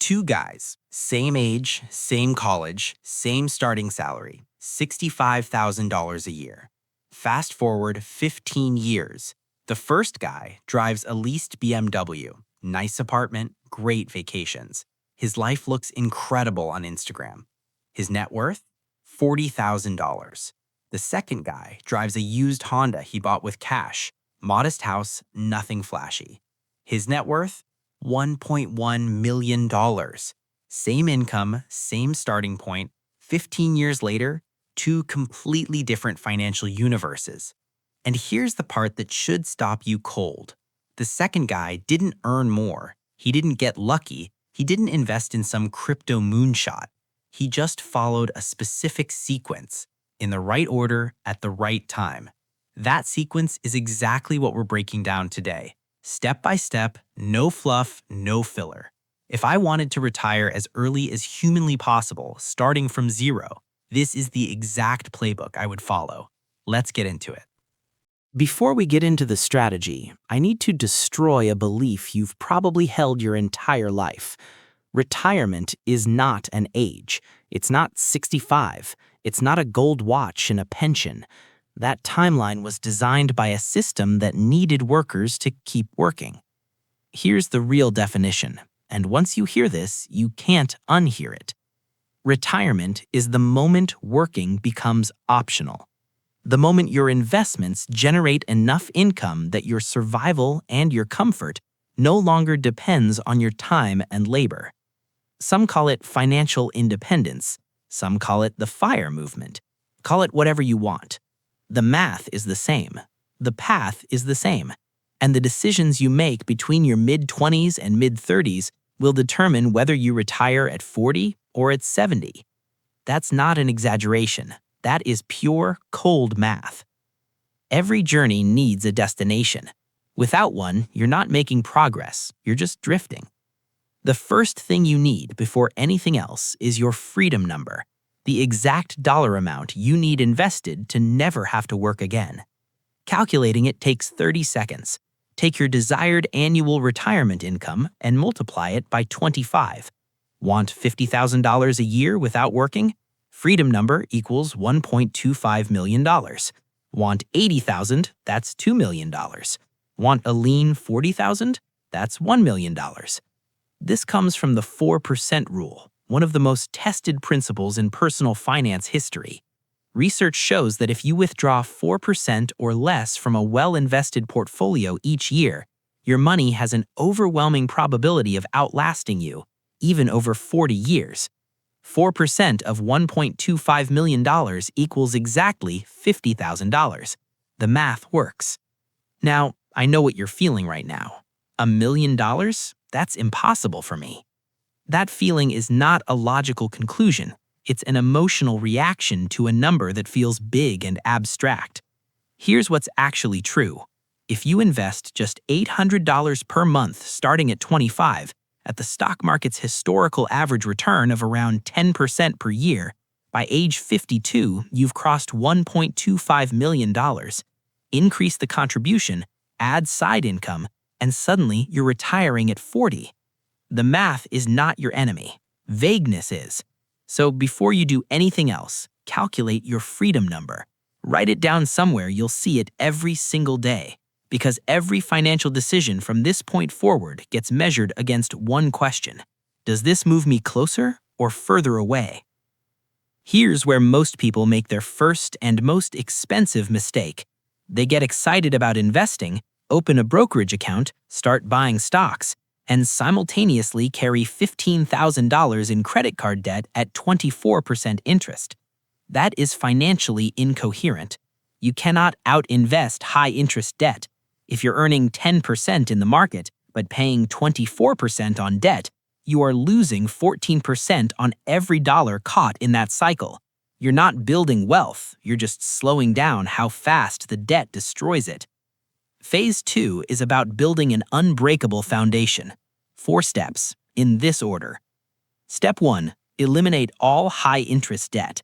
Two guys, same age, same college, same starting salary, $65,000 a year. Fast forward 15 years. The first guy drives a leased BMW, nice apartment, great vacations. His life looks incredible on Instagram. His net worth? $40,000. The second guy drives a used Honda he bought with cash, modest house, nothing flashy. His net worth? $1.1 million. Same income, same starting point. 15 years later, two completely different financial universes. And here's the part that should stop you cold. The second guy didn't earn more. He didn't get lucky. He didn't invest in some crypto moonshot. He just followed a specific sequence, in the right order, at the right time. That sequence is exactly what we're breaking down today. Step by step, no fluff, no filler. If I wanted to retire as early as humanly possible, starting from zero, this is the exact playbook I would follow. Let's get into it. Before we get into the strategy, I need to destroy a belief you've probably held your entire life. Retirement is not an age. It's not 65. It's not a gold watch and a pension. That timeline was designed by a system that needed workers to keep working. Here's the real definition, and once you hear this, you can't unhear it. Retirement is the moment working becomes optional. The moment your investments generate enough income that your survival and your comfort no longer depends on your time and labor. Some call it financial independence. Some call it the FIRE movement. Call it whatever you want. The math is the same. The path is the same. And the decisions you make between your mid-20s and mid-30s will determine whether you retire at 40 or at 70. That's not an exaggeration. That is pure, cold math. Every journey needs a destination. Without one, you're not making progress. You're just drifting. The first thing you need before anything else is your freedom number, the exact dollar amount you need invested to never have to work again. Calculating it takes 30 seconds. Take your desired annual retirement income and multiply it by 25. Want $50,000 a year without working? Freedom number equals $1.25 million. Want $80,000? That's $2 million. Want a lean $40,000? That's $1 million. This comes from the 4% rule, one of the most tested principles in personal finance history. Research shows that if you withdraw 4% or less from a well-invested portfolio each year, your money has an overwhelming probability of outlasting you, even over 40 years. 4% of $1.25 million equals exactly $50,000. The math works. Now, I know what you're feeling right now. $1 million? That's impossible for me. That feeling is not a logical conclusion. It's an emotional reaction to a number that feels big and abstract. Here's what's actually true. If you invest just $800 per month starting at 25, at the stock market's historical average return of around 10% per year, by age 52, you've crossed $1.25 million. Increase the contribution, add side income, and suddenly you're retiring at 40. The math is not your enemy. Vagueness is. So before you do anything else, calculate your freedom number. Write it down somewhere you'll see it every single day, because every financial decision from this point forward gets measured against one question. Does this move me closer or further away? Here's where most people make their first and most expensive mistake. They get excited about investing, open a brokerage account, start buying stocks, and simultaneously carry $15,000 in credit card debt at 24% interest. That is financially incoherent. You cannot out-invest high-interest debt. If you're earning 10% in the market but paying 24% on debt, you are losing 14% on every dollar caught in that cycle. You're not building wealth, you're just slowing down how fast the debt destroys it. Phase 2 is about building an unbreakable foundation. 4 steps, in this order. Step 1, eliminate all high-interest debt.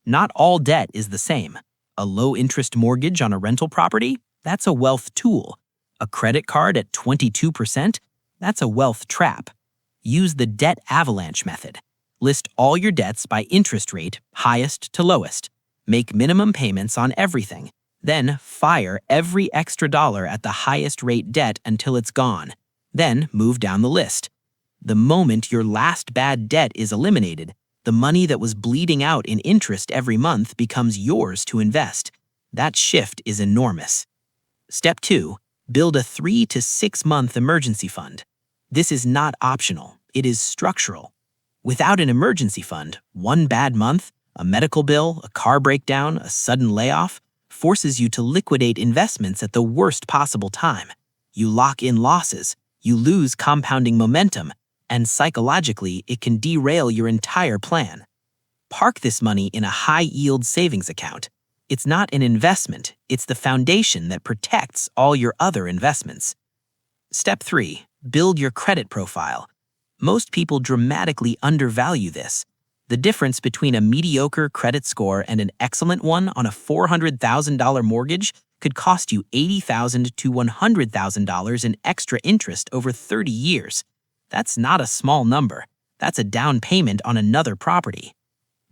Not all debt is the same. A low-interest mortgage on a rental property? That's a wealth tool. A credit card at 22%? That's a wealth trap. Use the debt avalanche method. List all your debts by interest rate, highest to lowest. Make minimum payments on everything. Then fire every extra dollar at the highest rate debt until it's gone. Then move down the list. The moment your last bad debt is eliminated, the money that was bleeding out in interest every month becomes yours to invest. That shift is enormous. Step 2. Build a 3 to 6 month emergency fund. This is not optional, it is structural. Without an emergency fund, one bad month, a medical bill, a car breakdown, a sudden layoff, forces you to liquidate investments at the worst possible time. You lock in losses, you lose compounding momentum, and psychologically, it can derail your entire plan. Park this money in a high-yield savings account. It's not an investment, it's the foundation that protects all your other investments. Step 3. Build your credit profile. Most people dramatically undervalue this. The difference between a mediocre credit score and an excellent one on a $400,000 mortgage could cost you $80,000 to $100,000 in extra interest over 30 years. That's not a small number. That's a down payment on another property.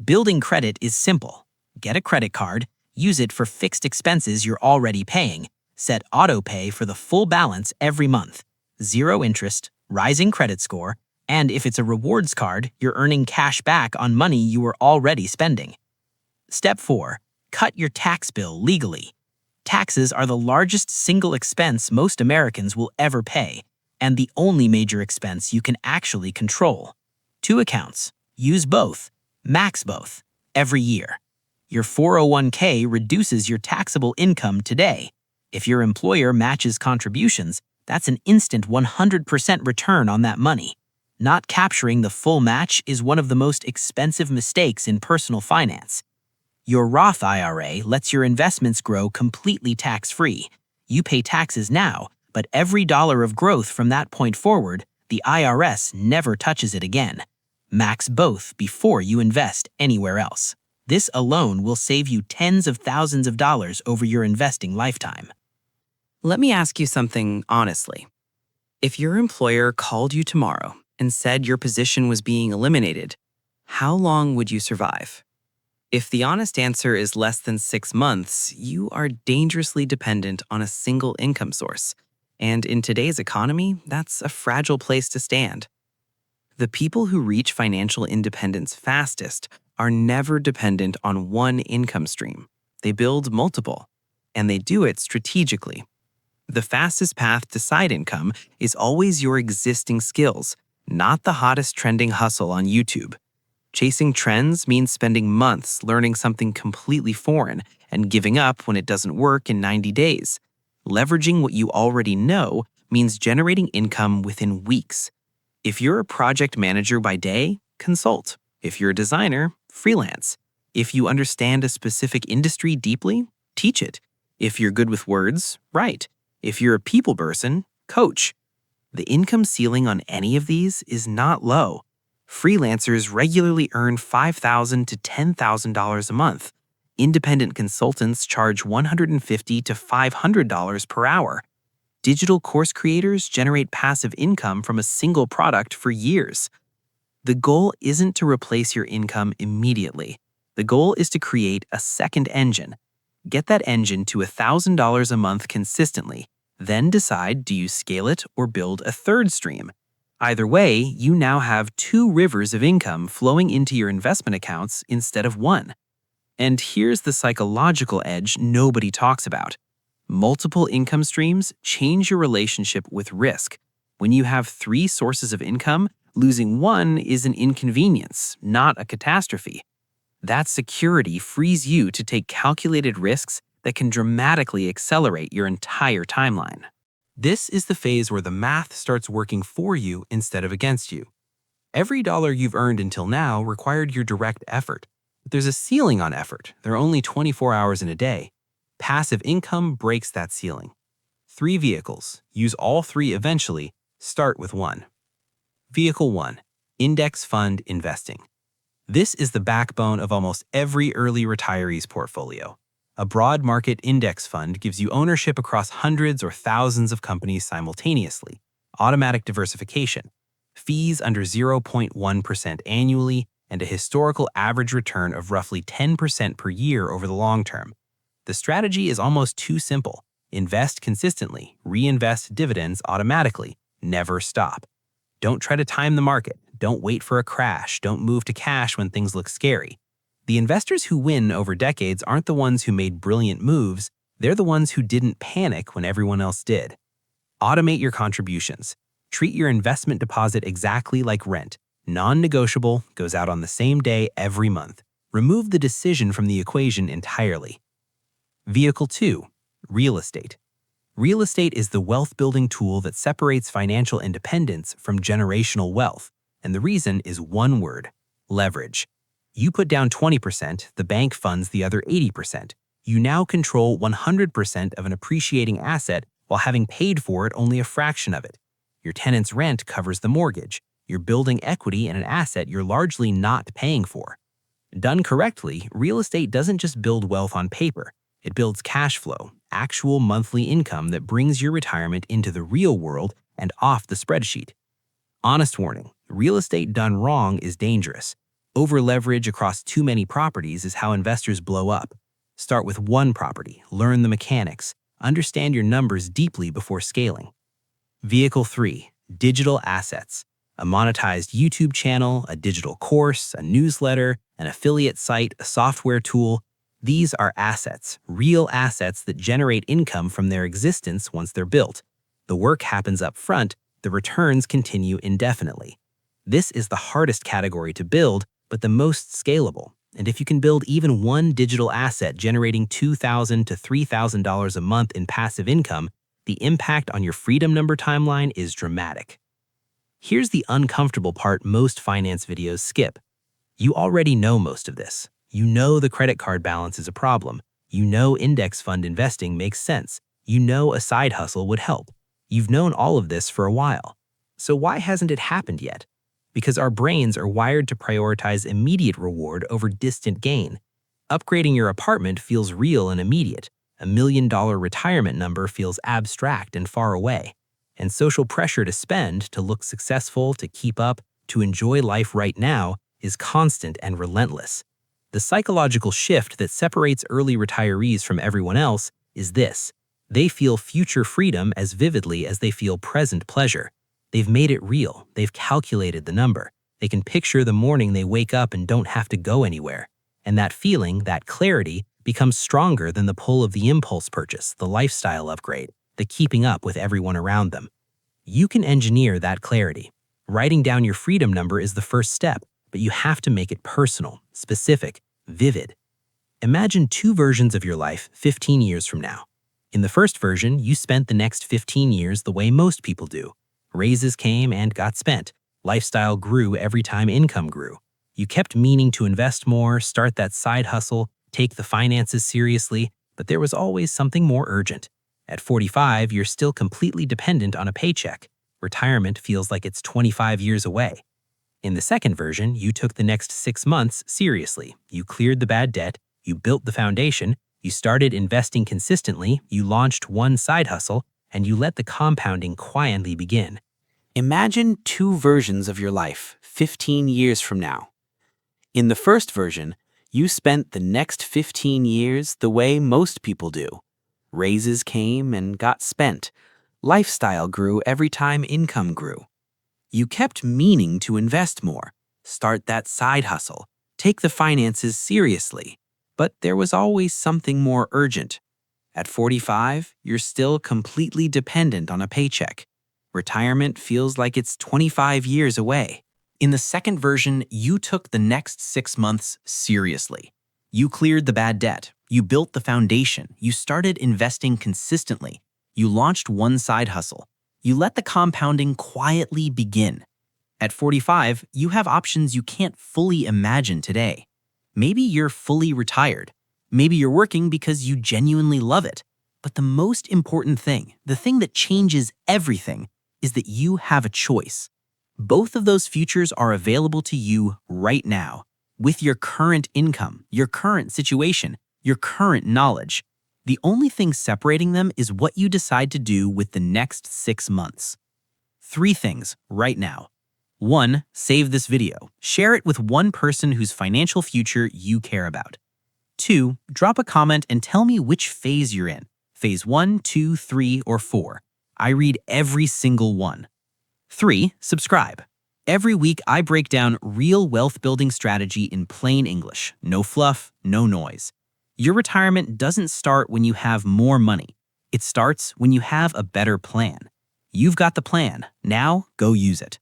Building credit is simple. Get a credit card, use it for fixed expenses you're already paying, set auto pay for the full balance every month, zero interest, rising credit score, and if it's a rewards card, you're earning cash back on money you were already spending. Step 4. Cut your tax bill legally. Taxes are the largest single expense most Americans will ever pay, and the only major expense you can actually control. 2 accounts. Use both. Max both. Every year. Your 401k reduces your taxable income today. If your employer matches contributions, that's an instant 100% return on that money. Not capturing the full match is one of the most expensive mistakes in personal finance. Your Roth IRA lets your investments grow completely tax-free. You pay taxes now, but every dollar of growth from that point forward, the IRS never touches it again. Max both before you invest anywhere else. This alone will save you tens of thousands of dollars over your investing lifetime. Let me ask you something honestly. If your employer called you tomorrow and said your position was being eliminated, how long would you survive? If the honest answer is less than 6 months, you are dangerously dependent on a single income source. And in today's economy, that's a fragile place to stand. The people who reach financial independence fastest are never dependent on one income stream. They build multiple, and they do it strategically. The fastest path to side income is always your existing skills, not the hottest trending hustle on YouTube. Chasing trends means spending months learning something completely foreign and giving up when it doesn't work in 90 days. Leveraging what you already know means generating income within weeks. If you're a project manager by day, consult. If you're a designer, freelance. If you understand a specific industry deeply, teach it. If you're good with words, write. If you're a people person, coach. The income ceiling on any of these is not low. Freelancers regularly earn $5,000 to $10,000 a month. Independent consultants charge $150 to $500 per hour. Digital course creators generate passive income from a single product for years. The goal isn't to replace your income immediately. The goal is to create a second engine. Get that engine to $1,000 a month consistently. Then decide, do you scale it or build a third stream? Either way, you now have 2 rivers of income flowing into your investment accounts instead of one. And here's the psychological edge nobody talks about. Multiple income streams change your relationship with risk. When you have 3 sources of income, losing one is an inconvenience, not a catastrophe. That security frees you to take calculated risks that can dramatically accelerate your entire timeline. This is the phase where the math starts working for you instead of against you. Every dollar you've earned until now required your direct effort. But there's a ceiling on effort. There are only 24 hours in a day. Passive income breaks that ceiling. 3 vehicles. Use all 3 eventually. Start with one. Vehicle 1. Index Fund Investing. This is the backbone of almost every early retiree's portfolio. A broad market index fund gives you ownership across hundreds or thousands of companies simultaneously. Automatic diversification. fees under 0.1% annually, and a historical average return of roughly 10% per year over the long term. The strategy is almost too simple. Invest consistently, reinvest dividends automatically, never stop. Don't try to time the market. Don't wait for a crash. Don't move to cash when things look scary. The investors who win over decades aren't the ones who made brilliant moves. They're the ones who didn't panic when everyone else did. Automate your contributions. Treat your investment deposit exactly like rent. Non-negotiable, goes out on the same day every month. Remove the decision from the equation entirely. Vehicle 2. Real estate. Real estate is the wealth-building tool that separates financial independence from generational wealth, and the reason is one word: leverage. You put down 20%, the bank funds the other 80%. You now control 100% of an appreciating asset while having paid for it only a fraction of it. Your tenant's rent covers the mortgage. You're building equity in an asset you're largely not paying for. Done correctly, real estate doesn't just build wealth on paper. It builds cash flow, actual monthly income that brings your retirement into the real world and off the spreadsheet. Honest warning, real estate done wrong is dangerous. Over-leverage across too many properties is how investors blow up. Start with one property, learn the mechanics, understand your numbers deeply before scaling. Vehicle 3. Digital assets. A monetized YouTube channel, a digital course, a newsletter, an affiliate site, a software tool. These are assets, real assets that generate income from their existence once they're built. The work happens up front, the returns continue indefinitely. This is the hardest category to build, but the most scalable. And if you can build even one digital asset generating $2,000 to $3,000 a month in passive income, the impact on your freedom number timeline is dramatic. Here's the uncomfortable part most finance videos skip. You already know most of this. You know the credit card balance is a problem. You know index fund investing makes sense. You know a side hustle would help. You've known all of this for a while. So why hasn't it happened yet? Because our brains are wired to prioritize immediate reward over distant gain. Upgrading your apartment feels real and immediate. $1 million retirement number feels abstract and far away. And social pressure to spend, to look successful, to keep up, to enjoy life right now is constant and relentless. The psychological shift that separates early retirees from everyone else is this: they feel future freedom as vividly as they feel present pleasure. They've made it real. They've calculated the number. They can picture the morning they wake up and don't have to go anywhere. And that feeling, that clarity, becomes stronger than the pull of the impulse purchase, the lifestyle upgrade, the keeping up with everyone around them. You can engineer that clarity. Writing down your freedom number is the first step, but you have to make it personal, specific, vivid. Imagine two versions of your life 15 years from now. In the first version, you spent the next 15 years the way most people do. Raises came and got spent. Lifestyle grew every time income grew. You kept meaning to invest more, start that side hustle, take the finances seriously, but there was always something more urgent. At 45, you're still completely dependent on a paycheck. Retirement feels like it's 25 years away. In the second version, you took the next 6 months seriously. You cleared the bad debt, you built the foundation, you started investing consistently, you launched one side hustle, and you let the compounding quietly begin. Imagine two versions of your life 15 years from now. In the first version, you spent the next 15 years the way most people do. Raises came and got spent. Lifestyle grew every time income grew. You kept meaning to invest more, start that side hustle, take the finances seriously, but there was always something more urgent. At 45, you're still completely dependent on a paycheck. Retirement feels like it's 25 years away. In the second version, you took the next 6 months seriously. You cleared the bad debt, you built the foundation, you started investing consistently, you launched one side hustle. You let the compounding quietly begin. At 45, you have options you can't fully imagine today. Maybe you're fully retired. Maybe you're working because you genuinely love it. But the most important thing, the thing that changes everything, is that you have a choice. Both of those futures are available to you right now, with your current income, your current situation, your current knowledge. The only thing separating them is what you decide to do with the next 6 months. 3 things right now. 1. Save this video. Share it with one person whose financial future you care about. 2. Drop a comment and tell me which phase you're in. Phase 1, 2, 3, or 4. I read every single one. 3. Subscribe. Every week I break down real wealth building strategy in plain English. No fluff, no noise. Your retirement doesn't start when you have more money. It starts when you have a better plan. You've got the plan. Now go use it.